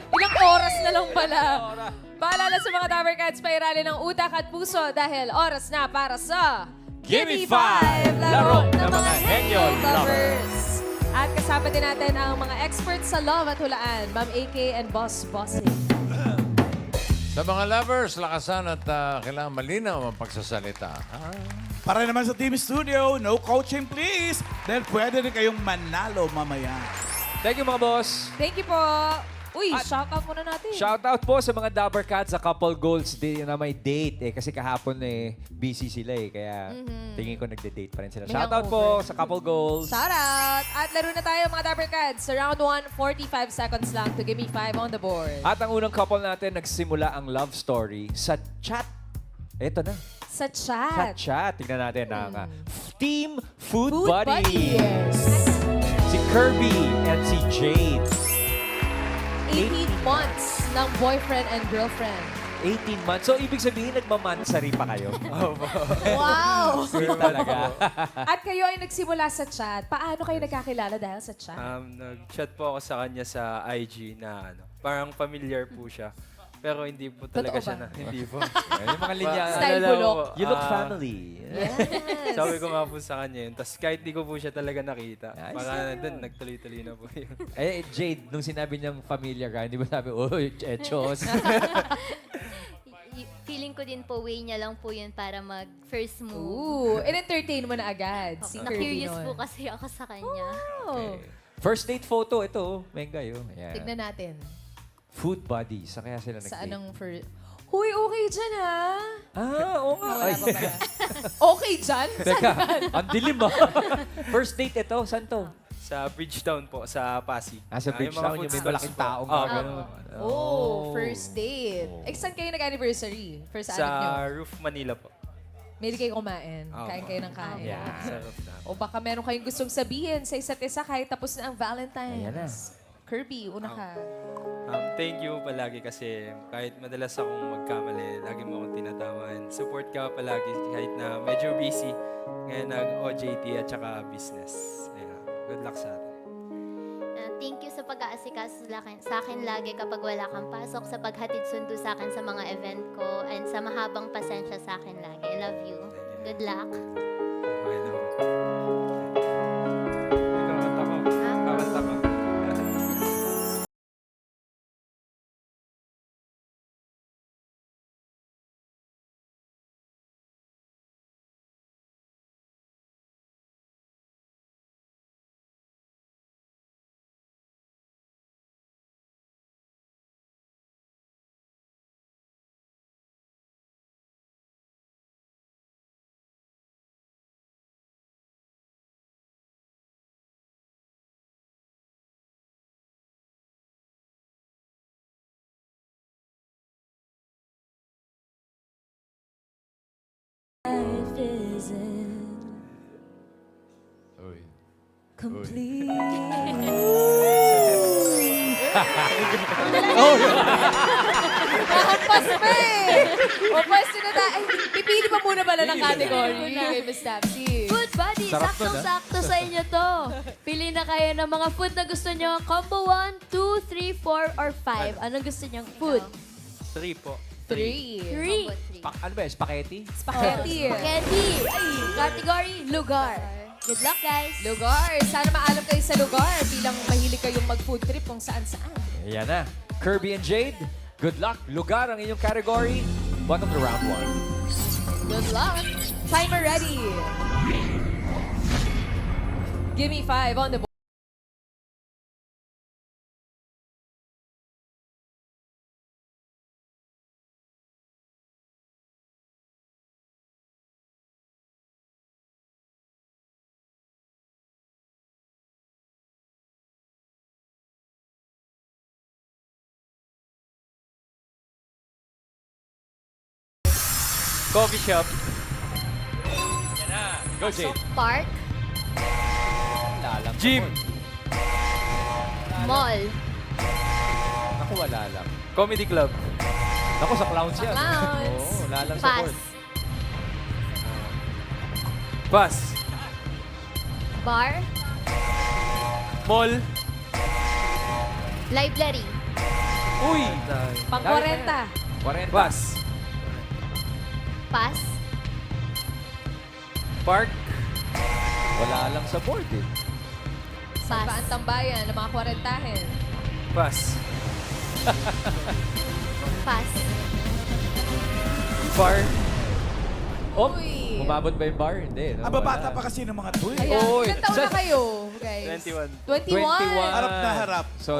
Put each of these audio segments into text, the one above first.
Ilang oras na lang pala. Paalala sa mga Dabber Cats, pairali ng utak at puso dahil oras na para sa Gimme 5! Laro ng mga henyo lovers. At kasama din natin ang mga experts sa love at hulaan, Ma'am AK and Boss Bossing. Sa mga lovers, lakasan at kailangan malinaw ang pagsasalita. Para naman sa Team Studio, no coaching please. Dahil pwede rin kayong manalo mamaya. Thank you mga boss. Thank you po. Uy, shoutout muna natin. Shoutout po sa mga Dabber Cats sa couple goals na may date kasi kahapon busy sila kaya tingin ko nagde-date pa rin sila. May Shoutout po hangover. sa couple goals. Shoutout! At laro na tayo mga Dabber Cats. Sa round 1, 45 seconds lang to give me 5 on the board. At ang unang couple natin nagsimula ang love story sa chat. Ito na. Sa Sa chat. chat. Tingnan natin ang Team Food, Food Buddies. Buddies. Si Kirby and si Jade. 18 months ng boyfriend and girlfriend. 18 months. So, ibig sabihin, nagmamansari pa kayo. Wow! Sweet talaga. At kayo ay nagsimula sa chat. Paano kayo nagkakilala dahil sa chat? Nag-chat po ako sa kanya sa IG na parang familiar po siya. Pero hindi po talaga Totoo siya ba? na. Hindi po. Yung mga linya. Style lang bulok. po, You look family. Yes. Sabi ko nga po sa kanya yun. Tapos kahit di ko po siya talaga nakita. Ay, Baka doon, nagtuloy-tuloy na po yun. Jade, nung sinabi niyang familiar ka, hindi ba sabi, uy, echos? Feeling ko din po, way niya lang po yun para mag-first move. Ooh, in-entertain mo na agad. Si Kirby Na-curious nun. po kasi ako sa kanya. Oh. First date photo, ito. Mengga yun. Ayan. Tignan natin. Food buddies. Sa kaya sila Saan nag-date. ang first... Huy, okay dyan ha? Oo nga. Wala Ay, pa pala. Okay dyan? teka, ang dilim First date ito, saan to? Sa Bridgetown po, sa Pasig. Sa Yung mga Bridgetown, food yung may stalls malaking po. taong Oo, ganun. Oh, first date. Eh, saan kayo nag-anniversary? First Sa anak nyo? Roof Manila po. May kayo kumain. Oo. Kain kayo ng kain. Yeah. Sa roof na. O baka meron kayong gustong sabihin sa isa't isa kahit tapos na ang Valentine's. Ayan na. Kirby, una ka. Thank you palagi kasi kahit madalas akong magkamali, lagi mo akong tinatawan. Support ka palagi kahit na medyo busy. Ngayon nag-OJT at saka business. Ayan. Good luck sa atin. Thank you sa pag-aasikaso sa akin lagi kapag wala kang pasok, sa paghatid sundo sa akin sa mga event ko, and sa mahabang pasensya sa akin lagi. I love you. Good luck. Okay na. Kakanta ko. Kakanta ko. Uy. Complete. Nakapas pa eh! O, pwesto na tayo. Ay, pipili pa muna pala ng category kay Miss Tapsi. Food Buddy, Sarap saktong-sakto sa inyo to. Pili na kayo ng mga food na gusto nyo. Combo 1, 2, 3, 4, or 5. Anong gusto nyong food? 3 po. 3. 3. Ano ba, spaghetti? Spaghetti. Spaghetti. Category, lugar. Good luck, guys. Lugar. Sana maalam kayo sa lugar bilang mahilig kayong mag-food trip kung saan-saan. Ayan na. Kirby and Jade, good luck. Lugar ang inyong category. Welcome to round 1. Good luck. Timer ready. Give me 5 on the board. Coffee shop. Go, Jade. Park. Wala lang. Gym. Mall. Naku, wala lang. Comedy club. Naku, sa clowns yan. clowns. Oo, wala lang sa Pass. board. Bus. Bar. Mall. Library. Uy! Pang Dahil 40. 40. Pass. Pass. Park. Wala lang sa board eh. Saan ba ang tambayan ng mga 40-hen? Pass. Pass. Bar. Oh, Uy. umabot ba yung bar? Hindi. No? Ang babata Wala. pa kasi ng mga to eh. Ayan. Oy, Ilan taon na sa- kayo, guys? 21. 21. Harap na harap. So,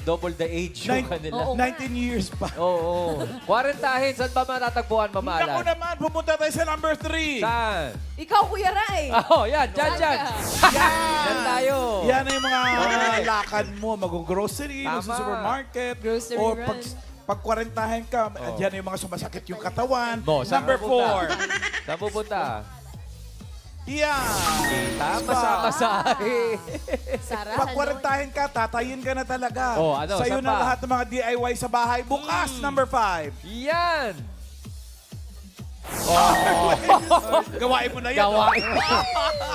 double the age yung kanila. Oo. 19 years pa. Oo. 40-hen, saan ba matatagpuan, Naku mamaalan? naman, pumunta tayo sa number 3. Saan? Ikaw, Kuya Ray. Oh, yan, dyan. Yan tayo. Yan ay yung mga lakad mo. Mag-grocery, Tama. sa supermarket. Grocery or run. pag 40-hen ka, yan yung mga sumasakit yung katawan. Mo, saan Number pupunta? 4. Saan pupunta? Yan. Tama sa masahe. Sarah. Pag 40-hen ka, tatayin ka na talaga. Oh, ano, Sa'yo saan na pa? lahat ng mga DIY sa bahay. Bukas, number 5. Yan. Gawain mo na yan. Gawain.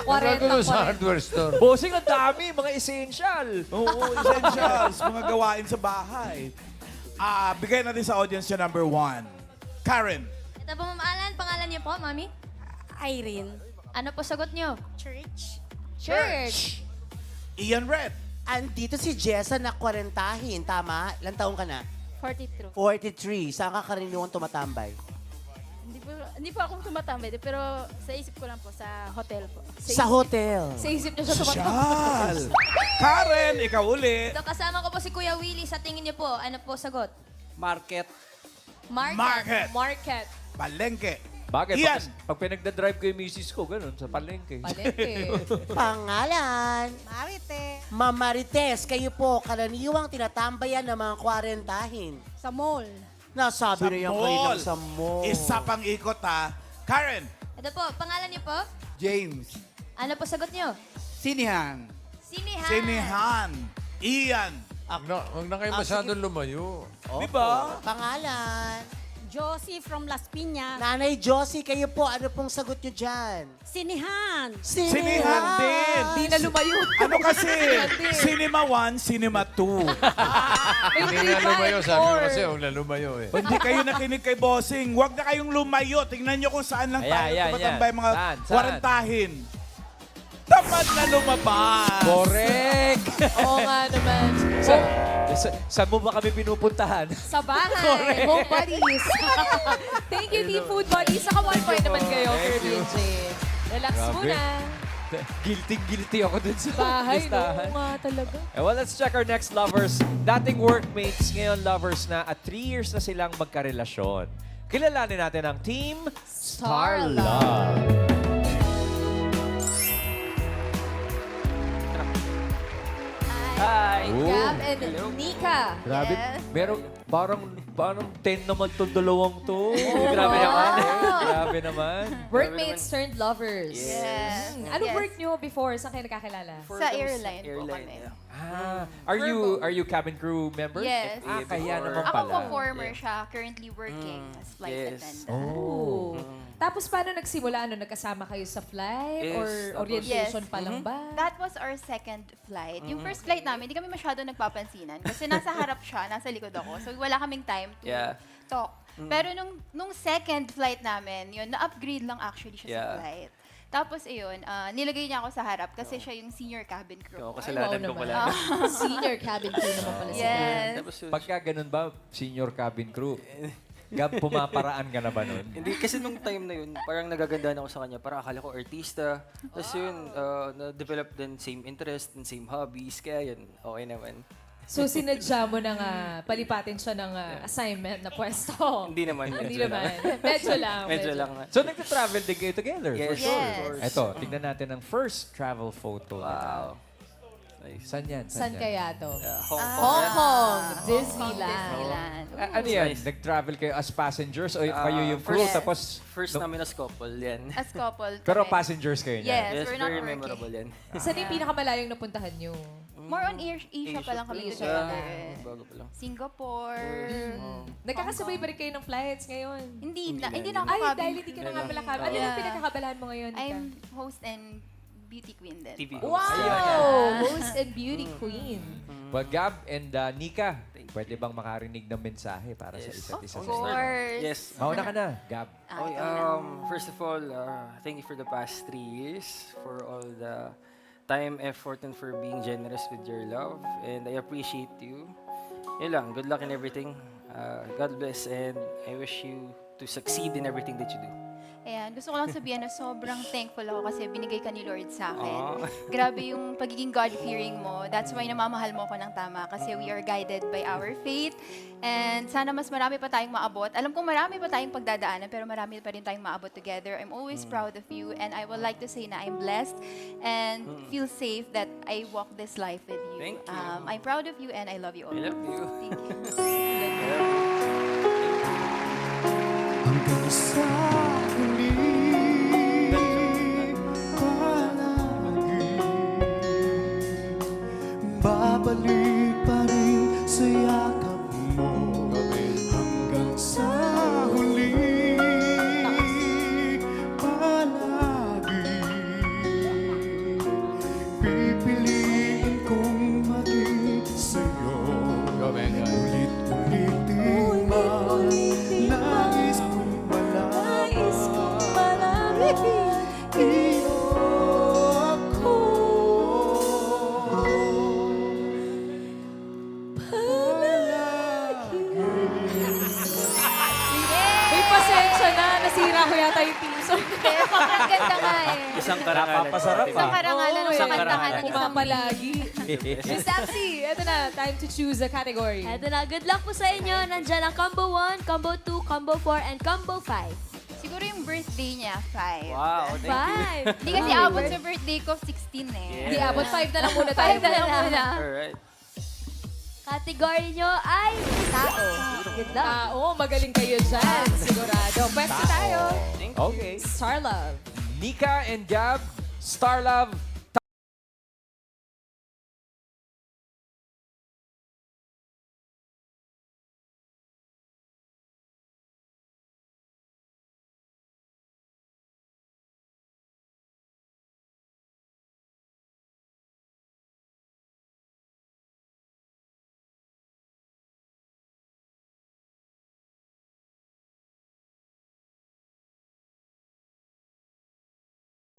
40. Nagulo sa hardware store. Bossing, ang dami. Mga essential. Oo, essentials. Mga gawain sa bahay. Bigay natin sa audience yung number 1. Karen. Ito po, Ma'am Alan. Pangalan niyo po, Mami? Irene. Ano po sagot niyo? Church. Church. Ian Red. Andito si Jessa na 40, tama? Ilang taong ka na? 42. 43. Saan ka karaniwang tumatambay? Hindi po ako tumatambay, pero sa isip ko lang po, sa hotel po. Sa hotel. Sa isip niya siya tumatakbo. Sosyal. Karen, ikaw uli. Ito, kasama ko po si Kuya Willie. Sa tingin niyo po, ano po sagot? Market. Market. Market. Palengke. Bakit? Ian. Pag pinagdadrive ko yung misis ko, ganun, sa palengke. Palengke. Pangalan. Marite. Ma'am Marites, kayo po karaniwang tinatambayan ng mga 40. Sa mall. Nasabi Sa na yan mall. kayo lang sa mall. Isa pang ikot ha. Karen. Ito po, pangalan niyo po? James. Ano po sagot niyo? Sinihan. Sinihan. Sinihan. Ian. Huwag na kayo masyadong lumayo. Di ba? Pangalan. Josie from Las Piñas. Nanay Josie, kayo po, ano pong sagot nyo dyan? Sinihan. Sinihan din. Di na lumayo. Ano kasi? Cinema 1, Cinema 2. Hindi nga lumayo. Sabi ko kasi, huwag na lumayo eh. Hindi kayo nakinig kay Bossing. Huwag na kayong lumayo. Tingnan nyo kung saan lang tayo Ayan, tumatambay mga Saan? 40-hin. Tamad na lumabas. Correct! Oo nga naman. Saan mo ba kami pinupuntahan? Sa bahay. Home buddies. Thank you, Team Food Buddies. Saka 1 point naman kayo, Kirby and Jane. Relax Grabe. muna. Guilty ako dun sa Bahay, no? listahan. Oo nga talaga. Well, let's check our next lovers. Dating workmates, ngayon lovers na at 3 years na silang magkarelasyon. Kilalanin natin ang Team Star Love. Hi. Gab and Nika. Grabe. Merong, parang 10 naman itong dalawang to. Grabe naman. Grabe naman. Workmates turned lovers. Yes. Anong work nyo before? Saan kayo nakakilala? Sa airline po kami. Are you cabin crew members? Yes. Kaya naman Ako pala. po former siya, currently working as flight Yes. attendant. Oh. Tapos paano nagsimula? Ano, nagkasama kayo sa flight? Yes, Or tapos- orientation Yes. pa lang ba? That was our second flight. Yung first flight namin, hindi kami masyado nagpapansinan kasi nasa harap siya, nasa likod ako. So wala kaming time to Yeah. talk. Pero nung second flight namin, yun, na-upgrade lang actually siya sa Yeah. flight. Tapos ayun, nilagay niya ako sa harap kasi siya yung senior cabin crew. Oo, Ay, kasalanan wow ko naman. pala. Senior cabin crew naman pala sila. Yes. Tapos yun, Pagka ganun ba, senior cabin crew, Gab, pumaparaan ka na ba nun? hindi, kasi nung time na yun, parang nagagandaan ako sa kanya. Parang akala ko artista. Tapos yun, na-develop din same interest and same hobbies. Kaya yun, okay naman. So sinadya mo na nga palipatin siya ng assignment na pwesto. Hindi naman. Hindi medyo naman. lang. Medyo lang. Medyo lang. So nagta-travel din kayo together, for Yes. sure. Yes. Ito, tignan natin ang first travel photo. Wow. Nice. Saan yan? Saan yan? kaya to? Hong Kong. Hong Kong, Hong Kong, Disneyland. Disneyland. Ano yan? Nice. Nag-travel kayo as passengers o kayo yung crew? Yes. Tapos, First namin as couple, yan. As couple. pero kami. passengers kayo niya? Yes, Yes, we're not very working. memorable yan. Saan yung pinakamalayong napuntahan nyo? More on Asia pa lang kami Asia. together. Bago pa lang. Singapore. Nagkakasabay ba rin kayo ng flights ngayon? Hindi na Ay, ako dahil hindi ka na nga pala cabin. Ano Yeah. yung pinagkakabalahan mo ngayon? Nika? I'm host and beauty queen din. TV host. Wow! Host and beauty queen. Well, Gab and Nika, pwede bang makarinig ng mensahe para sa isa't isa? Of course. Yes. Mauna ka na, Gab. Okay, first of all, thank you for the past 3 years, for all the time, effort, and for being generous with your love. And I appreciate you. Yun lang, good luck in everything. God bless, and I wish you to succeed in everything that you do. Ayan, gusto ko lang sabihin na sobrang thankful ako kasi binigay ka ni Lord sa akin. Aw. Grabe yung pagiging God-fearing mo. That's why namamahal mo ko ng tama kasi we are guided by our faith. And sana mas marami pa tayong maabot. Alam kong marami pa tayong pagdadaanan pero marami pa rin tayong maabot together. I'm always proud of you and I would like to say na I'm blessed and feel safe that I walk this life with you. Thank you. I'm proud of you and I love you all. I love you. Thank you. Hanggang sa huli, palagi babalik pa rin sa yakap mo. Hanggang sa huli, palagi pipiliin kong maging sa'yo. Ulit-ulitin man, nais kong malaman iyo ako. May pasensya na. Nasira ko yata yung team song. Kaya sobrang ganda nga eh. Isang karangalan. Napapasarap Isang karangalan ng Isang kakantahan karangalan. ng isang Palagi. Miss Daxy, eto na. Time to choose a category. Eto na, good luck po sa inyo. Nandiyan ang combo 1, combo 2, combo 4, and combo 5. Siguro yung birthday niya, 5. Wow, thank you. 5. Hindi kasi abot sa birthday ko, 16 eh. Hindi abot 5 na lang muna tayo. 5 na lang muna. Alright. Category nyo ay tao. Good luck. Magaling kayo dyan. Sigurado. Pwesto tayo. Okay. Star Love. Nika and Gab, Star Love.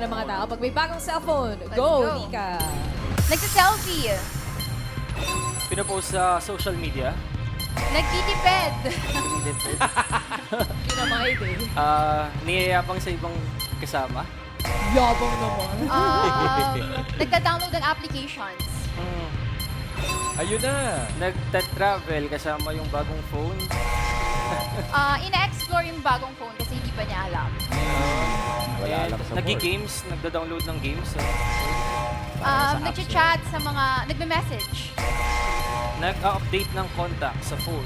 Ng mga tao. Pag may bagong cellphone, Let's go, go. Nika. Nagsa-selfie. Pinopost sa social media. Nagtitipid. Kinamay din. Niyayapang sa ibang kasama. Yabang naman. Nagda-download ng applications. Ayun na. Nagta-travel kasama yung bagong phone. Ina-explore yung bagong phone kasi hindi pa niya alam. Wala And lang sa nag-games, nagda-download ng games. Nag-chat sa mga, nagme-message. Nag-update ng contact sa phone.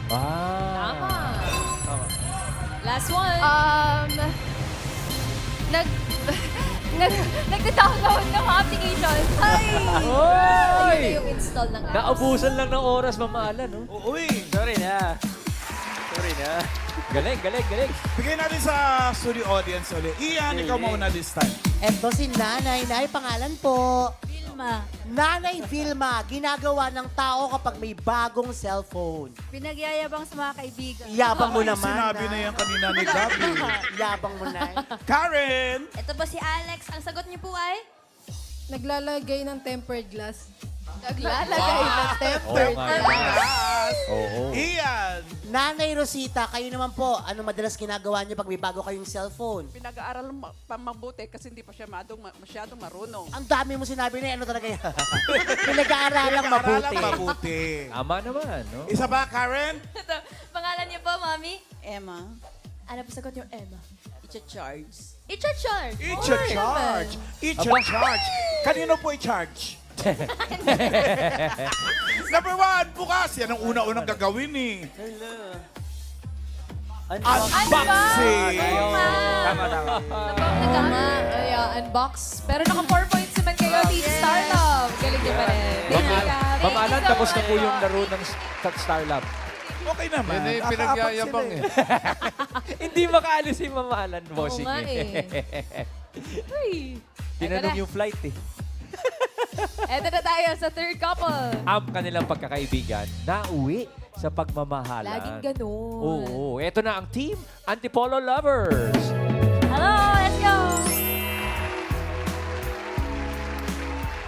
Tama. Tama. Last one. Nagda-download ng mga applications. Ay! Ayun na yung install ng apps. Naubusan lang ng oras, mamaala, no? Uy, Sorry na. Sorry na. Galing, galing, galing. bigay natin sa studio audience ulit. Ian, ikaw mauna this time. Eto si Nanay. Nay, pangalan po. Vilma. Nanay Vilma, ginagawa ng tao kapag may bagong cellphone. Pinagyayabang sa mga kaibigan. Yabang mo Ay, naman. sinabi na yan kanina ni Gabi. Yabang mo, Nay. Karen! Ito ba si Alex? Ang sagot niyo po ay? Naglalagay ng tempered glass. Naglalagay ng tempered. Oo. Ian! Nanay Rosita, kayo naman po, ano madalas ginagawa niyo pag may bago kayong cellphone? Pinag-aaral pa mabuti kasi hindi pa siya masyadong marunong. Ang dami mo sinabi na ano talaga yan? Pinag-aaralang mabuti. Aralang mabuti. Tama naman, no? Isa ba, Karen? Pangalan niyo po, Mami? Emma, Ano po sagot niyo, Emma? i-charge. Icha-charge. I-charge. I-charge. Kanino po i-charge? Number 1, bukas. Yan ang una-unang gagawin eh. Unboxing! Tama, tama. Tama. Unbox. Pero naka 4 points naman kayo, Team Star Love. Galing niyo pa rin. Thank you, Gab. Ma'am Alan, tapos na po yung laro ng Star Lab. Okay naman. Hindi, Nakaapat pinagyayabang sila eh. Hindi makaalis si Ma'am Alan, bossing nga eh. eh. Uy. Eto Tinanong na. yung flight eh. Eto na tayo sa third couple. Ang kanilang pagkakaibigan na uwi sa pagmamahalan. Laging ganun. Oo. Ito na ang Team Antipolo Lovers. Hello, let's go!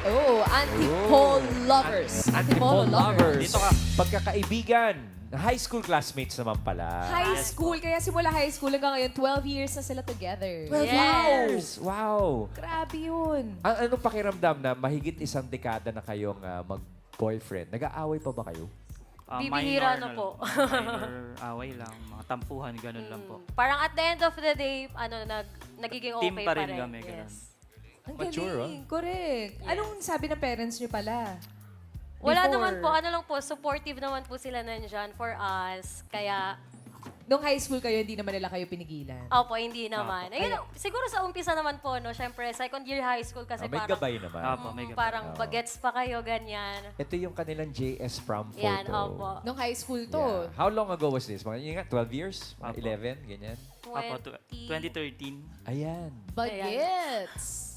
Oh, Antipolo Lovers. Antipolo Lovers. Dito ka. Pagkakaibigan. High school classmates naman pala. High school, kaya simula high school hanggang ngayon, 12 years na sila together. 12 years! Wow! Grabe yun. Anong pakiramdam na mahigit isang dekada na kayong mag-boyfriend? Nag-aaway pa ba kayo? Bibihira na minor po. Minor away lang, mga tampuhan, ganun lang po. Parang at the end of the day, nagiging okay Team pa rin kami, Yes. Ang Mature, galing. Correct. Anong sabi ng parents niyo pala? Wala Before? naman po, ano lang po, supportive naman po sila nandyan for us. Kaya, Nung high school kayo, hindi naman nila kayo pinigilan. opo, hindi naman. Ayun, siguro sa umpisa naman po, no, syempre, second year high school kasi May parang, gabay naman. Apo, may gabay. parang bagets pa kayo, ganyan. Ito yung kanilang JS prom photo. Yan, opo. Nung high school to. Yeah. How long ago was this? Mga yun nga, 12 years? Mga Apo. 11? Ganyan? Apo, 2013. Ayan. Bagets.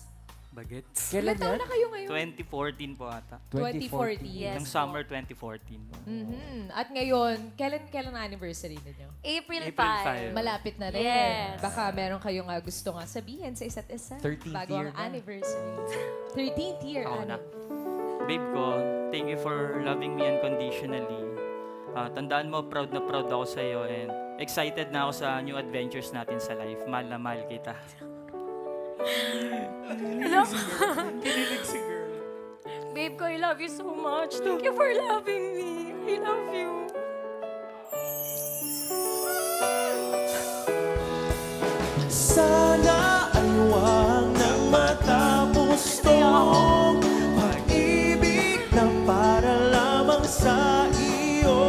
Bagets. Kailan Ilan taon yan? na kayo ngayon? 2014 po ata. 2014. Yes. Yung summer 2014. Mhm. At ngayon, kailan ang anniversary ninyo? April April 5. 5. Malapit na rin. Yes. Baka meron kayong gusto nga sabihin sa isa't isa. 13th bago year ang na. anniversary. 13th year. Oo na. anniversary. Babe ko, thank you for loving me unconditionally. Tandaan mo, proud na proud ako sa iyo and excited na ako sa new adventures natin sa life. Mahal na mahal kita. Kinilig si girl. Babe ko, I love you so much. Thank you for loving me. I love you. Sana ay huwag nang matapos tong pag-ibig na para lamang sa iyo.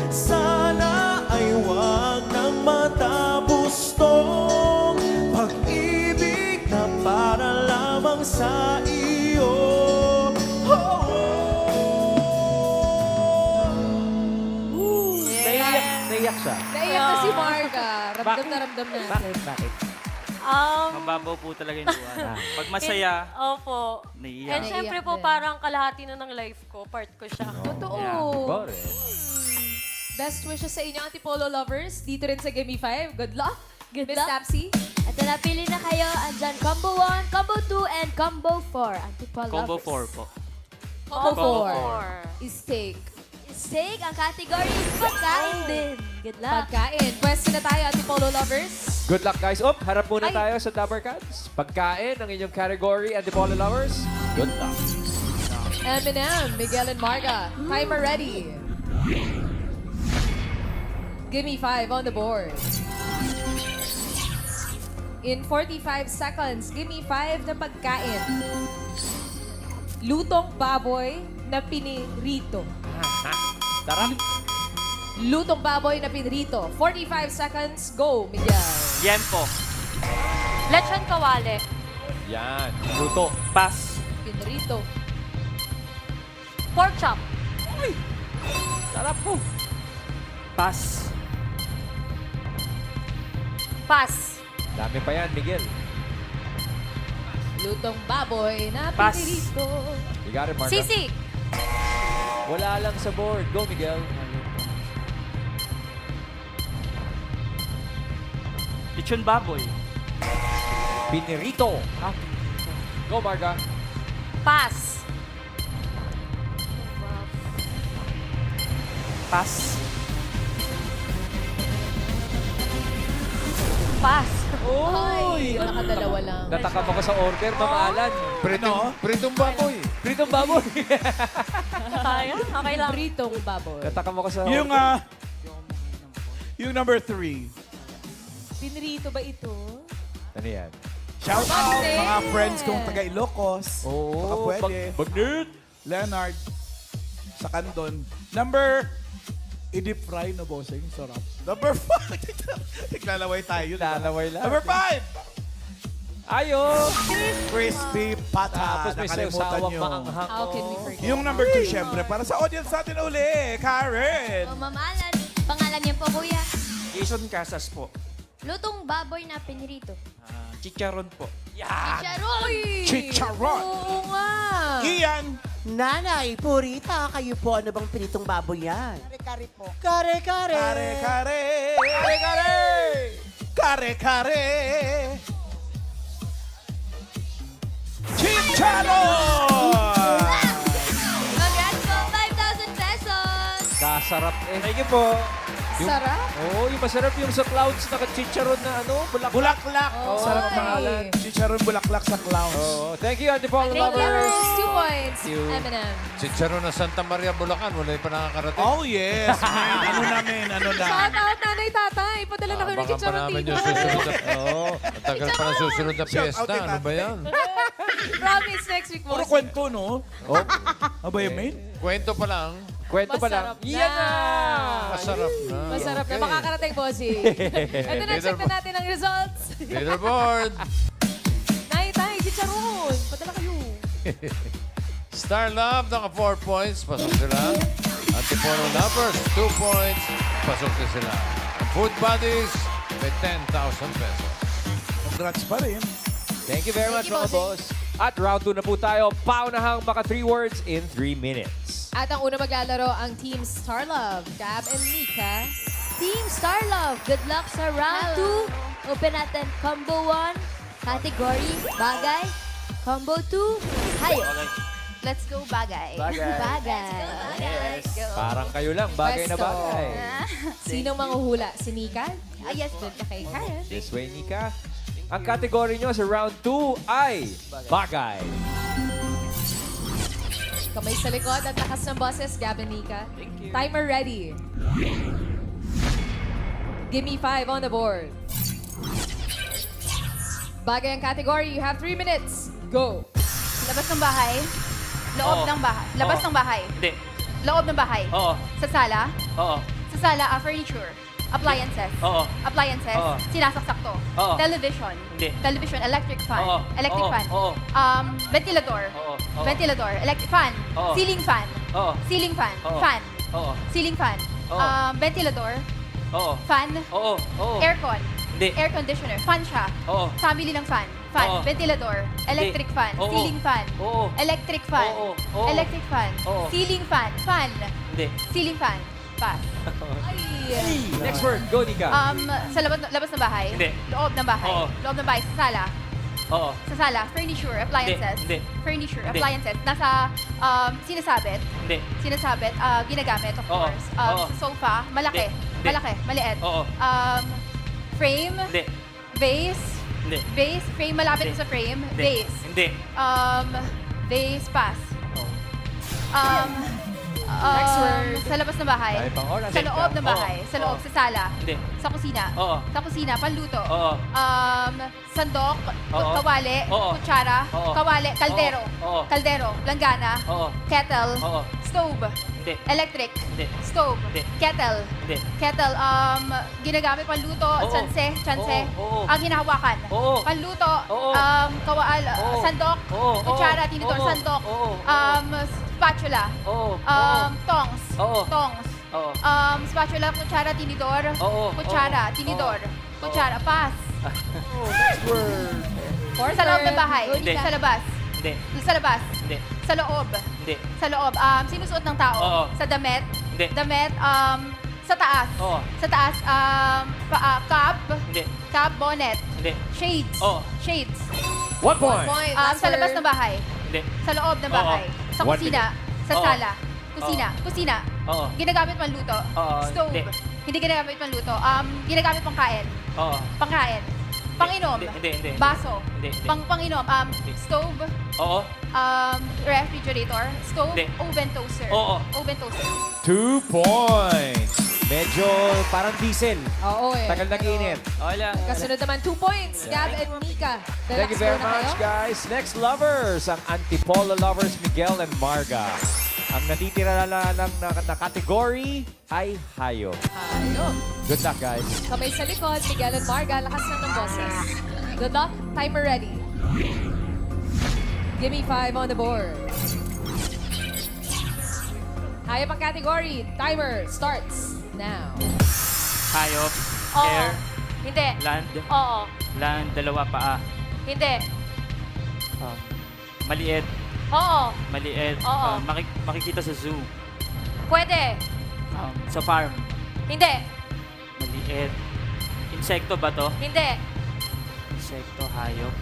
Sana ay huwag nang matapos tong pag-ibig na para lamang sa iyo. Naiyak siya. Naiyak na si Marga. Ramdam na ramdam natin. Bakit? Bakit? Mababaw po talaga yung luha. Pag masaya, Opo. naiiyak. And syempre po, din. parang kalahati na ng life ko. Part ko siya. Totoo. Correct. Best wishes sa inyo, Antipolo lovers. Dito rin sa Gimme 5. Good luck. Good Miss luck. Tapsy. Ito na, pili na kayo. Andyan, combo 1, combo 2, and combo 4. Antipolo Combo lovers. 4 po. Combo 4. 4. Steak. Steak, ang category is pagkain din. Good luck. Pagkain. Pwesto na tayo, Antipolo lovers. Good luck, guys. Harap muna tayo sa Dabber Cats. Pagkain ang inyong category, Antipolo Lovers. Good luck. Eminem, Miguel and Marga. Timer ready. Gimme 5 on the board. In 45 seconds, gimme 5 na pagkain. Lutong baboy na pinirito. Tara. Lutong baboy na pinirito. 45 seconds, go, Miguel. Yempo. Lechon kawale. Yan. Luto. Pass. Pinirito. Pork chop. Sarap po. Pass. Pass. Dami pa yan, Miguel. Lutong baboy na Pass. pinirito. You got it, Marga. Sisig. Wala lang sa board. Go, Miguel. Lechon baboy. Pinirito. Go, Marga. Pass. Pass. Pass. Ay, nakadalawa lang. Natakam ako sa order, Ma'am Alan. Pritong baboy. Pritong baboy. Kaya? Okay lang. Pritong baboy. Natakam ako sa Yung, order. yung number 3. Pinirito ba ito? Ano yan? Shout out mga friends kong taga Ilocos. Baka Oo. pwede. Bagnet. Leonard. Sa Candon. Number, i-deep fry na bossing. Sarap. Number 5. Naglalaway tayo. diba? Lalaway lang. Number 5. Ayo! Crispy pata. Tapos may Nakalimutan sawang nyo. maanghang. How can we forget? Yung number 2, syempre, para sa audience natin uli, Karen. O, Ma'am Alan, pangalan niyo po, kuya. Jason Casas po. Lutong baboy na pinirito. Chicharon po. Chicharon! Chicharon. Oo nga. Nanay, Purita, kayo po, ano bang pinitong baboy yan? Kare-kare po. Kare-kare. Kare-kare. Kare-kare. Kare-kare. Chicharon! Congrats po, 5,000 pesos! Kasarap eh. Thank you po. Sarap. Oo, yung masarap yung sa clouds na chicharon na ano, bulaklak. Bulaklak. Oh, Sarap ay. pangalan. Chicharon bulaklak sa clowns. Oo, thank you, Antipolo Thank you. lovers. 2 points. Thank you. M&M. Chicharon na Santa Maria, Bulacan. Wala pa nakakarating. Oh, yes. Man. Ano namin? Ano na? Shout out, nanay, tatay. Padala na kayo ng Baka pa chicharon namin dito. yung susunod na... Oo. Ang tagal pa ng susunod na Shout out fiesta. kay Ano ba yan? Promise, next week, Puro boss. kwento, no? Oh, Abay, main? kwento pa lang. Kwento pa lang. Masarap na. Yan na! Masarap na. Masarap na. Okay. Makakarating, bossy. Ito na, check na natin ang results. Leaderboard. Nay, tay, chicharon. Padala kayo. Star Love, naka 4 points. Pasok sila. Antipolo Lovers, 2 points. Pasok din sila. Food Buddies, may 10,000 pesos. Congrats pa rin. Thank you very much, Thank you, mga boss. At round 2 na po tayo. Paunahang maka 3 words in 3 minutes. At ang una maglalaro ang Team Star Love, Gab and Mika. Team Star Love, good luck sa round 2. Open natin combo 1, category, bagay. Combo 2, hayop. Let's go, bagay. Bagay. Let's go. Parang kayo lang, bagay na Pwesto. bagay. Sinong manghuhula? Si Mika? Yes, Doon ka kay Karen. This way, Nika. Ang kategory nyo sa round 2 ay bagay. Kamay sa likod at lakas ng boses, Gab and Mika. Timer ready. Give me 5 on the board. Bagay ang category. You have 3 minutes. Go. Labas ng bahay. Loob ng bahay. Labas ng bahay. Hindi. Loob ng bahay. Oo. Sa sala. Oo. Sa sala, furniture. Appliances. Oo. Appliances. Oo. Sinasaksak to. Oo. Television. Hindi. Television. Electric fan. Oo. Electric Oo. fan. Oo. Ventilador. Oo. Oo. Ventilador. Electric fan. Oo. Ceiling fan. Oo. Ceiling fan. Oo. Fan. Oo. Ceiling fan. Oo. Ventilador. Oo. Fan. Oo. Oo. Aircon. Hindi. Air conditioner. Fan siya. Oo. Family ng fan. Fan. Oo. Ventilador. Electric fan. Oo. Ceiling fan. Oo. Electric fan. Oo. Oo. Electric fan. Oo. Ceiling fan. Fan. Hindi. Ceiling fan. Pass. Ay. Next word, go, Nika. Sa labas ng bahay. Hindi. Loob ng bahay. Oo. Loob ng bahay. Sa sala. Oo. Sa sala. Furniture. Appliances. Hindi. Furniture. Hindi. Appliances. Nasa sinasabit. Hindi. Sinasabit. Ginagamit, of Oo. course. Oo. Sa sofa. Malaki. Hindi. Malaki. Maliit. Oo. Frame. Hindi. Vase. Hindi. Vase. Frame. Malapit Hindi. sa frame. Hindi. Vase. Hindi. Vase. Pass. Next word. Sa labas ng bahay. Dahil pang oras. Sa loob ng bahay. Oo. Sa loob. Oo. Sa sala. Hindi. Sa kusina. Oo. Sa kusina. Panluto. Oo. Sandok. Oo. Kawali. Oo. Kutsara. Oo. Kawali. Kaldero. Oo. Kaldero. Langgana. Oo. Kettle. Oo. Stove. Hindi. Electric. Hindi. Stove. Hindi. Kettle. Hindi. Kettle. Ginagamit panluto. Oo. Tsanse. Tsanse. Oo. Ang hinahawakan. Oo. Panluto. Oo. Oo. Sandok. Oo. Kutsara. Tinidor. Oo. Sandok. Oo. Spatula. Oo. Tongs. Oo. Tongs. Oo. Spatula, kutsara, tinidor. Oo. Kutsara, Oo. tinidor. Oo. Kutsara, pass. Next word. Fourth Sa loob ng word. bahay. Hindi. Sa labas. Hindi. Sa labas. Hindi. Sa loob. Hindi. Sa loob. Sinusuot ng tao. Oo. Sa damit. Hindi. Damit. Sa taas. Oo. Sa taas. Cap. Hindi. Cap, bonnet. Hindi. Shades. Oo. Shades. 1 point. Point. Last Sa labas word. ng bahay. Hindi. Sa loob ng Oo. bahay. Sa 1 kusina. Sa Oo. sala. Kusina. Kusina. Oo. Ginagamit panluto. Oo. Stove. Hindi. Hindi ginagamit panluto. Ginagamit pang kain. Oo. Pangkain. Panginom. Hindi. Baso. Hindi. Panginom. Stove. Oo. Refrigerator. Stove. Hindi. Oven toaster. Oo. Oven toaster. 2 points. Medyo parang diesel. Oo eh. Tagal nag-init. Okay lang. Kasunod naman 2 points, Gab and Mika. Thank you very much, guys. Next lovers, ang Antipolo lovers, Miguel and Marga. Ang natitira na lang na category ay hayop. Ayun. Good luck, guys. Kamay sa likod, Miguel and Marga. Lakas lang ng boses. Good luck. Timer ready. Give me 5 on the board. Hayop ang category. Timer starts now. Hayop. Oo. Air. Hindi. Land. Oo. Land. Dalawa paa. Hindi. Maliit. Oo. Maliit. Oo. Makikita sa zoo. Pwede. Sa farm. Hindi. Maliit. Insekto ba to? Hindi. Insekto, hayop.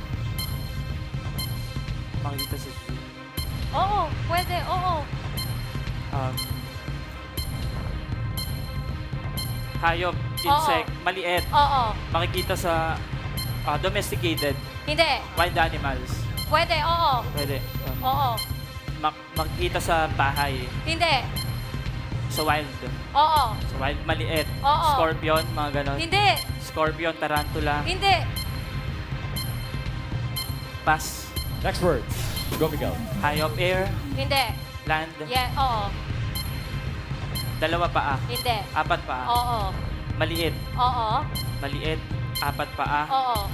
Makikita sa zoo. Oo. Pwede. Oo. Hayop, insect, maliit. Oo. Makikita sa domesticated, Hindi. wild animals. Pwede. Oo. Pwede. Oo. Makikita sa bahay, Hindi. sa wild. Oo. Sa wild, maliit. Oo. Scorpion, mga ganon. Hindi. Scorpion, tarantula. Hindi. Pass. Next word. Go, Miguel. Hayop, air, Hindi. land. Yeah. Oo. Dalawa paa. Hindi. Apat paa. Oo. Maliit. Oo. Maliit. Apat paa. Oo.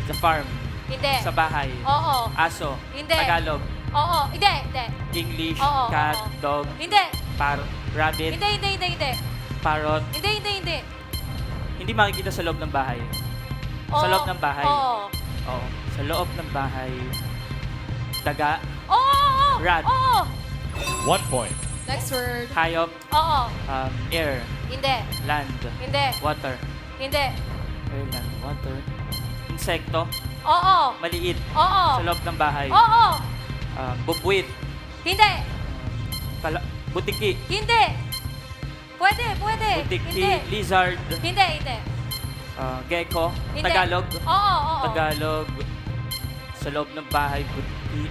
Sa farm. Hindi. Sa bahay. Oo. Aso. Hindi. Tagalog. Oo. Hindi. Hindi. English. Oo, Cat. oo. Dog. Hindi. Rabbit. Hindi. Hindi. Hindi. Hindi. Parrot. Hindi. Hindi. Hindi. Hindi makikita sa loob ng bahay. Oo. Sa loob ng bahay. Oo. Oo. Sa loob ng bahay. Daga. Oo. Oo. Rat. Oo. 1 point. Next word. Hayop. Oo. Air. Hindi. Land. Hindi. Water. Hindi. Air, land, water. Insekto. Oo. Maliit. Oo. Sa loob ng bahay. Oo. Bubwit. Hindi. Butiki. Hindi. Pwede. Pwede. Butiki. Hindi. Lizard. Hindi. Hindi. Gecko. Hindi. Tagalog. Oo. Oo. Tagalog. Sa loob ng bahay. Butiki.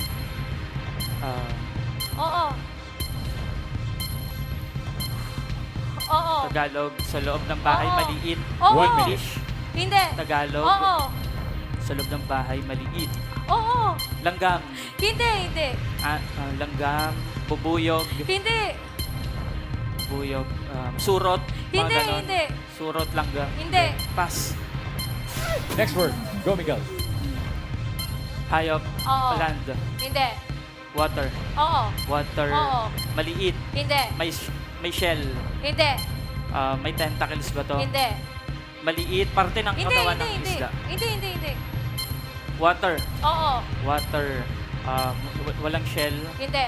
Oo. Oo. Tagalog. Sa loob ng bahay. Oo. Maliit. Oo. English. Hindi. Tagalog. Oo. Sa loob ng bahay. Maliit. Oo. Langgam. Hindi. Hindi. Langgam. Bubuyog. Hindi. Bubuyog. Surot. Mga Hindi. ganon. Hindi. Surot, langgam. Hindi. Pass. Next word. Go, Miguel. Hayop. Oo. Land. Hindi. Water. Oo. Water. Oo. Maliit. Hindi. May shell. Hindi. May tentacles ba to? Hindi. Maliit. Parte ng Hindi. katawan Hindi. ng Hindi. isda. Hindi. Hindi. Hindi. Water. Oo. Water. Walang shell. Hindi.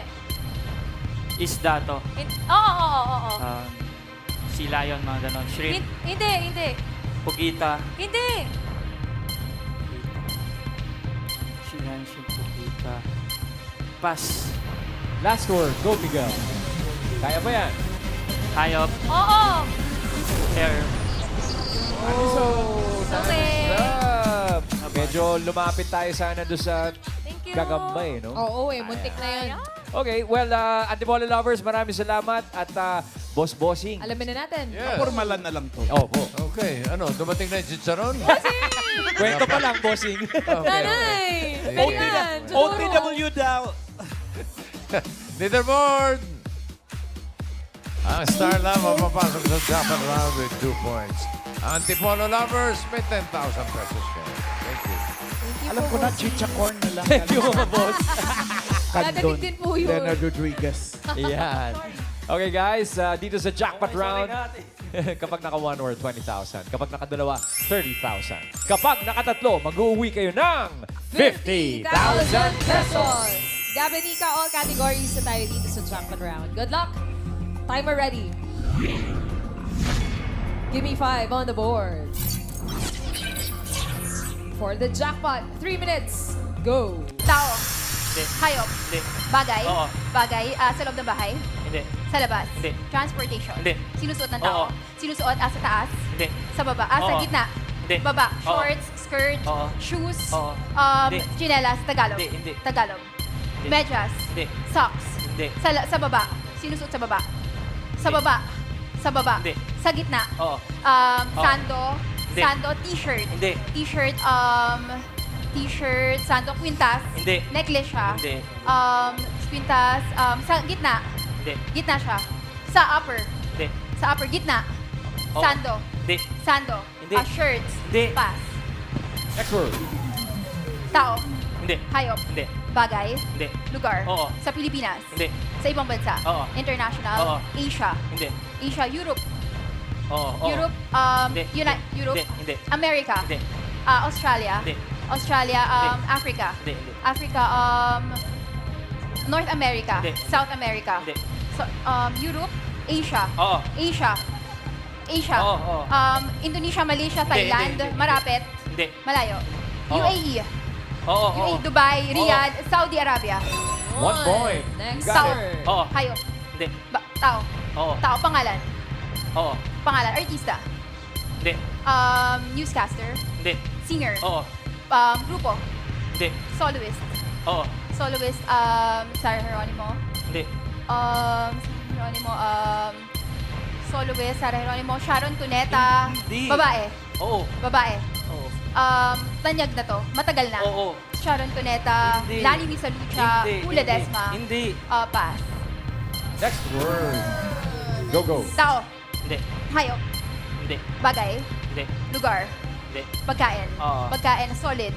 Isda to. Oo. Oo. Oo. Sea lion, mga ganon. Shrimp. Hindi. Hindi. Pugita. Hindi. Sea lion, shrimp, pugita. Pass. Last word. Go, Miguel. Kaya ba yan? Hayop. Oo. Air. Okay. Up. Medyo lumapit tayo sana doon sa Thank you. gagambay, no? Oo, muntik na yan. Okay, well, Antipolo lovers, maraming salamat. At Boss Bossing. Alamin na natin. Yes. Formalan na lang to. Opo. Okay, dumating na yung chicharon? Kwento pa lang, Bossing. Nanay! Sige. Ganyan. OTW daw. Leaderboard! Ang Star Love ang papasok sa jackpot round with 2 points. Antipolo lovers, may 10,000 pesos kayo. Thank you. Alam ko na, chicha corn na lang. Thank you, mga boss. Kandon. Dadating din po yun. Leonard Rodriguez. Yan. Okay, guys. Dito sa jackpot round, kapag naka 1 or 20,000. Kapag naka 2, 30,000. Kapag naka 3, mag-uwi kayo ng 50,000 pesos. Gabanika, all categories na tayo dito sa jackpot round. Good luck. Timer ready. Give me 5 on the board. For the jackpot, 3 minutes. Go. Tao. Hindi. Hayop. Hindi. Bagay. Oo. Bagay. Sa loob ng bahay. Hindi. Sa labas. Hindi. Transportation. Hindi. Sinusuot ng tao. Oo. Sinusuot sa taas. Hindi. Sa baba. Sa Oo. gitna. Hindi. Baba. Oo. Shorts, skirt, Oo. shoes, Oo. Hindi. chinelas, Tagalog. Hindi, hindi. Tagalog. Hindi. Medyas. Hindi. Socks. Hindi. Sa baba. Sinusuot sa baba. Sa Hindi. baba. Sa baba. Hindi. Sa gitna. Oo. Sando. Hindi. Sando, t-shirt. Hindi. T-shirt, t-shirt, sando, kwintas. Hindi. Necklace siya. Hindi. Kwintas, sa gitna. Hindi. Gitna siya. Sa upper. Hindi. Sa upper, gitna. Oo. Sando. Hindi. Sando. Hindi. Shirts. Hindi. Pass. Next word. Tao. Hindi. Hayop. Hindi. Bagay. Hindi. Lugar. Oo. Sa Pilipinas. Hindi. Sa ibang bansa. Oo. International. Oo. Asia. Hindi. Asia, Europe. Oo. Oo. Europe, Hindi. Europe. Hindi. Hindi. America. Hindi. Australia. Hindi. Australia, Hindi. Africa. Hindi. Hindi. Africa, North America. Hindi. South America. Hindi. So, Europe. Asia. Oo. Asia. Asia. Oo, oo. Indonesia, Malaysia, Hindi, Thailand. hindi, hindi. Marapit. Hindi. Malayo. Oo. UAE. Oo, oo. UAE, Dubai, Riyadh, Saudi Arabia. 1 point. Next Got Tao. it. Oo. Hayop. Hindi. Tao. Oo. Tao. Pangalan. Oo. Pangalan. Artista. Hindi. Newscaster. Hindi. Singer. Oo. Grupo. Hindi. Soloist. Oo. Soloist. Sarah Geronimo. Hindi. Soloist, Sarah Geronimo, Sharon Cuneta. Hindi. Babae. Oo. Babae. Oo. Tanyag na to. Matagal na. Oo. Sharon Cuneta, Hindi. Lani Misalucha, Hindi. Hula Hindi. Desma. Hindi. Pass. Next word. Go, go. Tao. Hindi. Hayop. Hindi. Bagay. Hindi. Lugar. Hindi. Pagkain. Oo. Pagkain. Solid.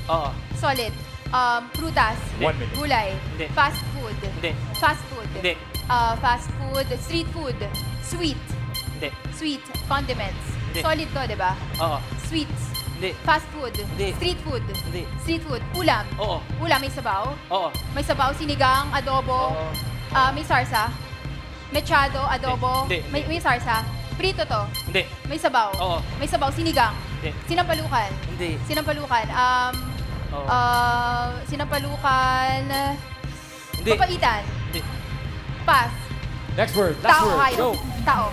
Oo. Solid. Prutas. Hindi. 1 minute. Gulay. Hindi. Fast food. Hindi. Fast food. Hindi. Fast food. Street food. Sweet. Hindi. Sweet. Condiments. Hindi. Solid to, di ba? Oo. Sweets. Hindi. Fast food. Hindi. Street food. Hindi. Street food. Ulam. Oo. Ulam, may sabaw. Oo. May sabaw, sinigang, adobo. Oo. May sarsa. Mechado, adobo. Hindi. Hindi. May sarsa. Prito to. Hindi. May sabaw. Oo. May sabaw, sinigang. Hindi. Sinampalukan. Hindi. Sinampalukan. Oo. Sinampalukan. Hindi. Papaitan. Hindi. Pass. Next word. Last Tao, word. hayop. Go. Tao.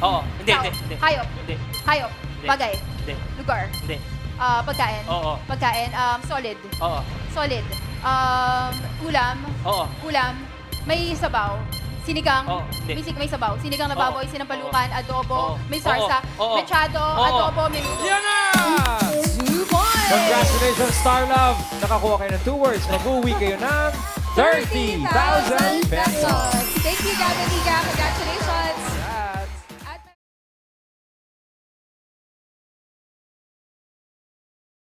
Oo. Hindi. Tao. Hindi. Hindi. Hayop. Hindi. Hayop. Hindi. Bagay. Hindi. Lugar. Hindi. Pagkain. Oo. Pagkain. Solid. Oo. Solid. Ulam. Oo. Ulam. May sabaw. Sinigang. Oo, hindi. May sabaw. Sinigang na baboy, sinampalukan, adobo, Oo. may sarsa, Oo. mechado, Oo. adobo, menudo. Yan na! 2 points! Congratulations, Star Love! Nakakuha kayo ng 2 words. Mag-uwi kayo ng 30,000 pesos. Thank you, Gabby Liga. Congratulations!